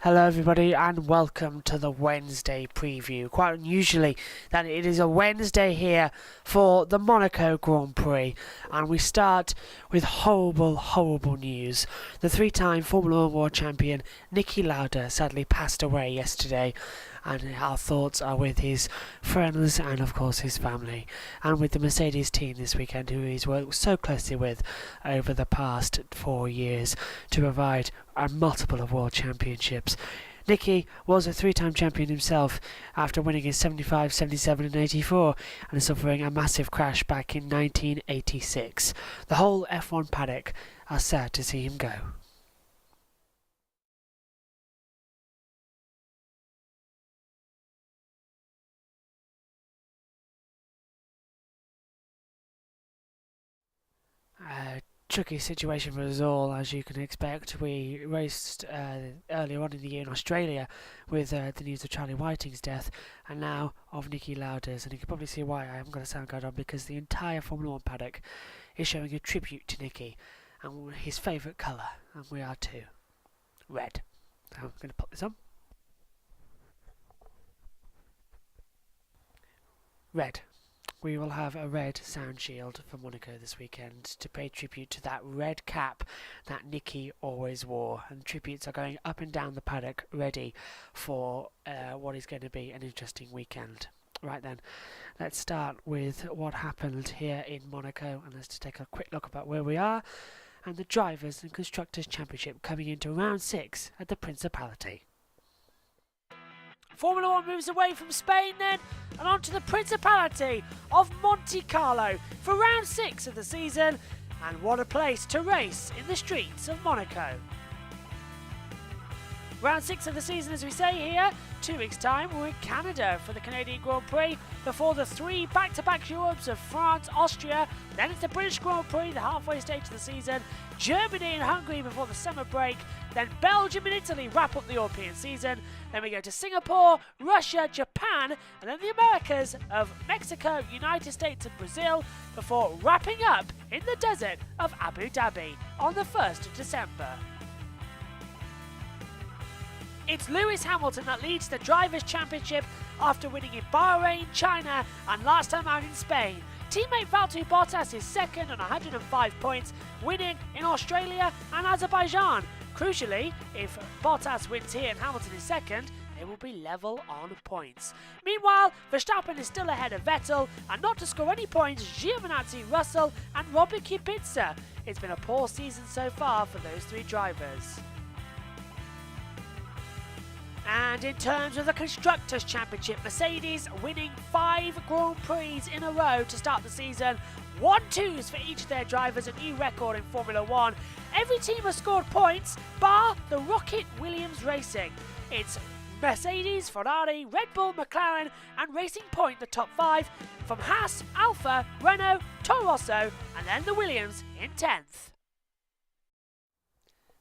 Hello everybody and welcome to the Wednesday preview. Quite unusually that it is a Wednesday here for the Monaco Grand Prix, and we start with horrible news. The three-time Formula 1 World Champion Niki Lauda sadly passed away yesterday, and our thoughts are with his friends and of course his family, and with the Mercedes team this weekend, who he's worked so closely with over the past 4 years to provide a multiple of world championships. Niki was a three-time champion himself after winning in 75, 77 and 84 and suffering a massive crash back in 1986. The whole F1 paddock are sad to see him go. Tricky situation for us all, as you can expect. We raced earlier on in the year in Australia with the news of Charlie Whiting's death, and now of Niki Lauda's, and you can probably see why I haven't got a sound card on, because the entire Formula 1 paddock is showing a tribute to Niki and his favourite colour, and we are too. Red. So I'm going to pop this on. Red. We will have a red sound shield for Monaco this weekend to pay tribute to that red cap that Niki always wore. And tributes are going up and down the paddock, ready for what is going to be an interesting weekend. Right then, let's start with what happened here in Monaco, and let's take a quick look about where we are and the Drivers and Constructors Championship coming into round 6 at the Principality. Formula 1 moves away from Spain then and onto the Principality of Monte Carlo for round 6 of the season, and what a place to race in the streets of Monaco. Round 6 of the season, as we say here. 2 weeks' time we're in Canada for the Canadian Grand Prix, before the 3 back-to-back Europes of France, Austria, then it's the British Grand Prix, the halfway stage of the season, Germany and Hungary before the summer break, then Belgium and Italy wrap up the European season, then we go to Singapore, Russia, Japan, and then the Americas of Mexico, United States and Brazil, before wrapping up in the desert of Abu Dhabi on the 1st of December. It's Lewis Hamilton that leads the Drivers' Championship after winning in Bahrain, China, and last time out in Spain. Teammate Valtteri Bottas is second on 105 points, winning in Australia and Azerbaijan. Crucially, if Bottas wins here and Hamilton is second, they will be level on points. Meanwhile, Verstappen is still ahead of Vettel, and not to score any points, Giovinazzi, Russell and Robert Kubica. It's been a poor season so far for those 3 drivers. And in terms of the Constructors Championship, Mercedes winning 5 Grand Prix in a row to start the season. 1-2s for each of their drivers, a new record in Formula 1. Every team has scored points, bar the Rocket Williams Racing. It's Mercedes, Ferrari, Red Bull, McLaren and Racing Point the top 5, from Haas, Alfa, Renault, Toro Rosso and then the Williams in 10th.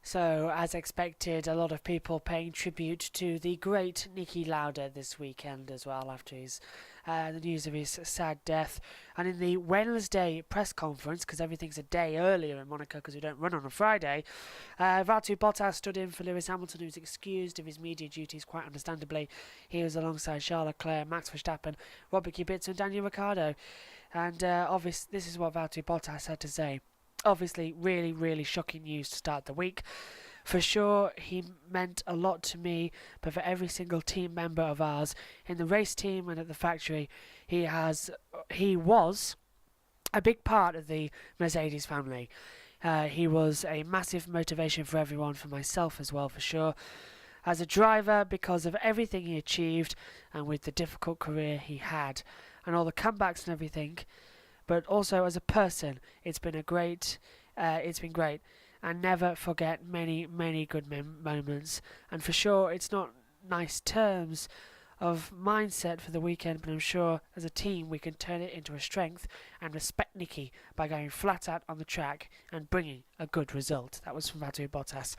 So, as expected, a lot of people paying tribute to the great Niki Lauda this weekend as well, after the news of his sad death. And in the Wednesday press conference, because everything's a day earlier in Monaco because we don't run on a Friday, Valtteri Bottas stood in for Lewis Hamilton, who's excused of his media duties quite understandably. He was alongside Charles Leclerc, Max Verstappen, Robert Kubica and Daniel Ricciardo. And obviously, this is what Valtteri Bottas had to say. Obviously, really shocking news to start the week. For sure, he meant a lot to me, but for every single team member of ours in the race team and at the factory, he was a big part of the Mercedes family. He was a massive motivation for everyone, for myself as well, for sure. As a driver, because of everything he achieved and with the difficult career he had and all the comebacks and everything. But also as a person, it's been great, and never forget many good moments. And for sure, it's not nice terms of mindset for the weekend, but I'm sure as a team we can turn it into a strength and respect Niki by going flat out on the track and bringing a good result. That was from Valtteri Bottas.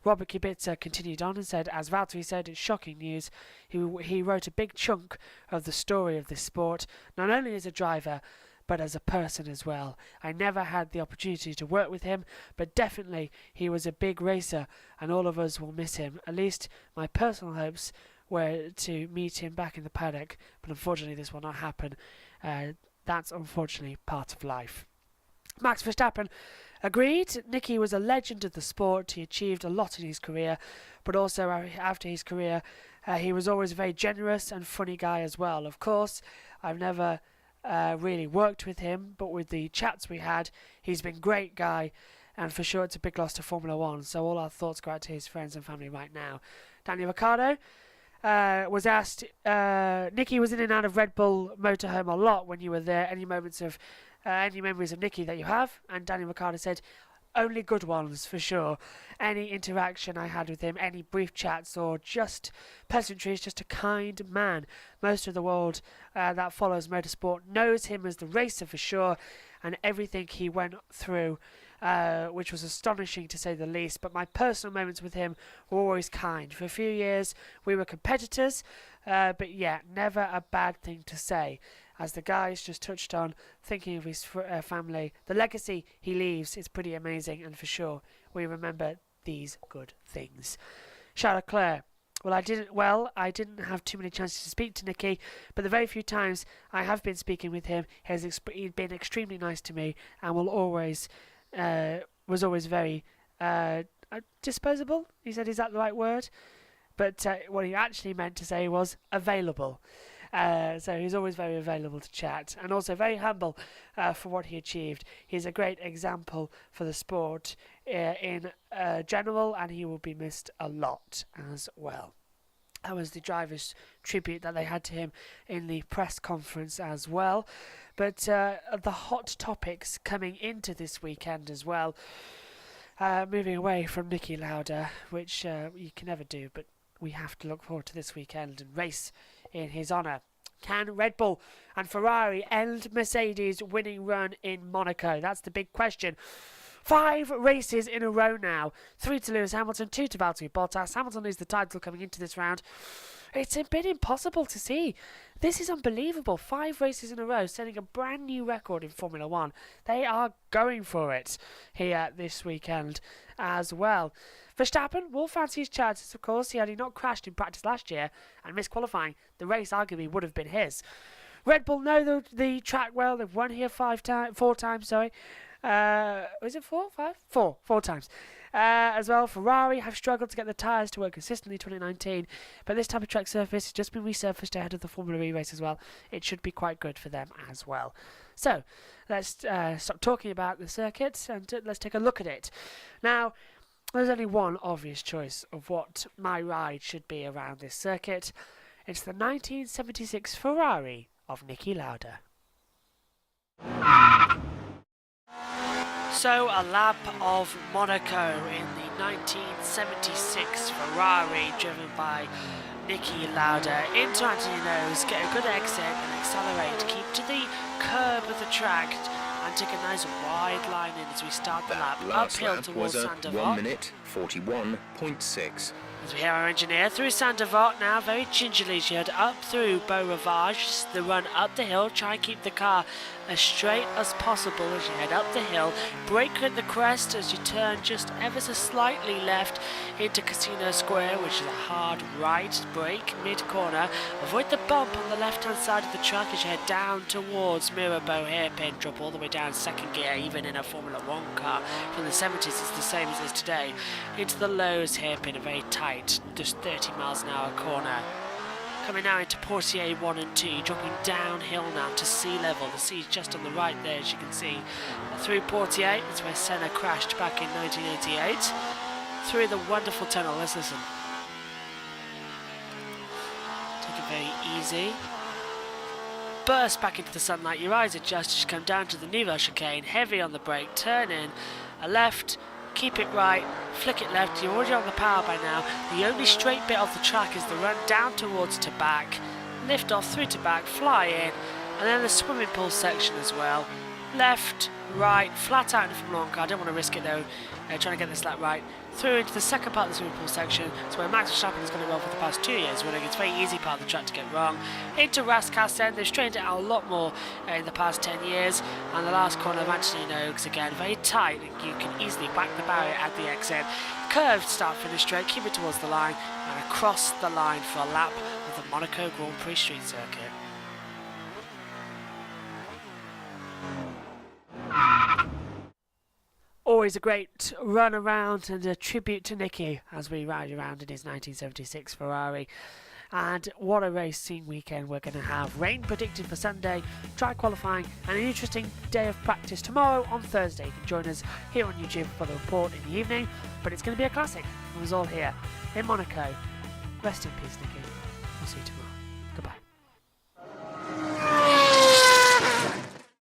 Robert Kubica continued on and said, as Valtteri said, it's shocking news. He wrote a big chunk of the story of this sport, not only as a driver, but as a person as well. I never had the opportunity to work with him, but definitely he was a big racer, and all of us will miss him. At least my personal hopes were to meet him back in the paddock, but unfortunately this will not happen. That's unfortunately part of life. Max Verstappen agreed. Niki was a legend of the sport. He achieved a lot in his career, but also after his career, he was always a very generous and funny guy as well. Of course, I've never really worked with him, but with the chats we had, he's been a great guy, and for sure it's a big loss to Formula One, so all our thoughts go out to his friends and family right now. Daniel Ricciardo was asked, Niki was in and out of Red Bull motorhome a lot when you were there. Any memories of Niki that you have? And Daniel Ricciardo said, only good ones, for sure. Any interaction I had with him, any brief chats or just pleasantries, just a kind man. Most of the world that follows motorsport knows him as the racer for sure, and everything he went through, which was astonishing to say the least. But my personal moments with him were always kind. For a few years we were competitors, but yeah, never a bad thing to say. As the guys just touched on, thinking of his family, the legacy he leaves is pretty amazing, and for sure we remember these good things. Charles Leclerc. I didn't have too many chances to speak to Niki, but the very few times I have been speaking with him, he's been extremely nice to me, and was always very disposable. He said, is that the right word? But what he actually meant to say was available. So he's always very available to chat, and also very humble for what he achieved. He's a great example for the sport in general, and he will be missed a lot as well. That was the drivers' tribute that they had to him in the press conference as well. But the hot topics coming into this weekend as well, moving away from Niki Lauda, which you can never do, but we have to look forward to this weekend and race in his honour. Can Red Bull and Ferrari end Mercedes' winning run in Monaco? That's the big question. 5 races in a row now. 3 to Lewis Hamilton, 2 to Valtteri Bottas. Hamilton leads the title coming into this round. It's been impossible to see. This is unbelievable. 5 races in a row, setting a brand new record in Formula One. They are going for it here this weekend as well. Verstappen will fancy his chances, of course. Had he not crashed in practice last year and missed qualifying, the race arguably would have been his. Red Bull know the track well. They've won here 4 times. Was it 4? 5? 4 times. As well, Ferrari have struggled to get the tyres to work consistently in 2019, but this type of track surface has just been resurfaced ahead of the Formula E race as well. It should be quite good for them as well. So, let's stop talking about the circuit and let's take a look at it. Now, there's only one obvious choice of what my ride should be around this circuit. It's the 1976 Ferrari of Niki Lauda. So, a lap of Monaco in the 1976 Ferrari driven by Niki Lauda into Antonino's, get a good exit and accelerate, keep to the curb of the track and take a nice wide line in as we start the lap uphill towards Saint-Devote. 1 minute 41.6. As we hear our engineer through Saint-Devote now, very gingerly she head up through Beau Rivage, the run up the hill, try and keep the car as straight as possible as you head up the hill. Brake at the crest as you turn just ever so slightly left into Casino Square, which is a hard right brake mid-corner. Avoid the bump on the left-hand side of the track as you head down towards Mirabeau hairpin, drop all the way down second gear, even in a Formula 1 car from the 70s, it's the same as it is today, into the Lowe's hairpin, a very tight, just 30 miles an hour corner. Coming now into Portier 1 and 2, dropping downhill now to sea level. The sea's just on the right there, as you can see. Through Portier, that's where Senna crashed back in 1988. Through the wonderful tunnel, let's listen. Take it very easy. Burst back into the sunlight, your eyes adjust as you come down to the Nivelle chicane, heavy on the brake, turn in, a left, keep it right, flick it left, you're already on the power by now. The only straight bit of the track is the run down towards to back, lift off through to back, fly in, and then the swimming pool section as well. left, right, flat out from long car. I don't want to risk it though, trying to get this lap right. Through into the second part of the swimming pool section, so where Max Verstappen is going to go for the past 2 years, winning. It's a very easy part of the track to get wrong. Into Raskassen, they've straightened it out a lot more in the past 10 years, and the last corner of Anthony Noakes, again, very tight, and you can easily whack the barrier at the exit. Curved start finish straight, keep it towards the line, and across the line for a lap of the Monaco Grand Prix Street Circuit. Always a great run around and a tribute to Niki as we ride around in his 1976 Ferrari. And what a racing weekend we're going to have. Rain predicted for Sunday, dry qualifying, and an interesting day of practice tomorrow on Thursday. You can join us here on YouTube for the report in the evening, but it's going to be a classic. It was all here in Monaco. Rest in peace, Niki. We'll see you tomorrow.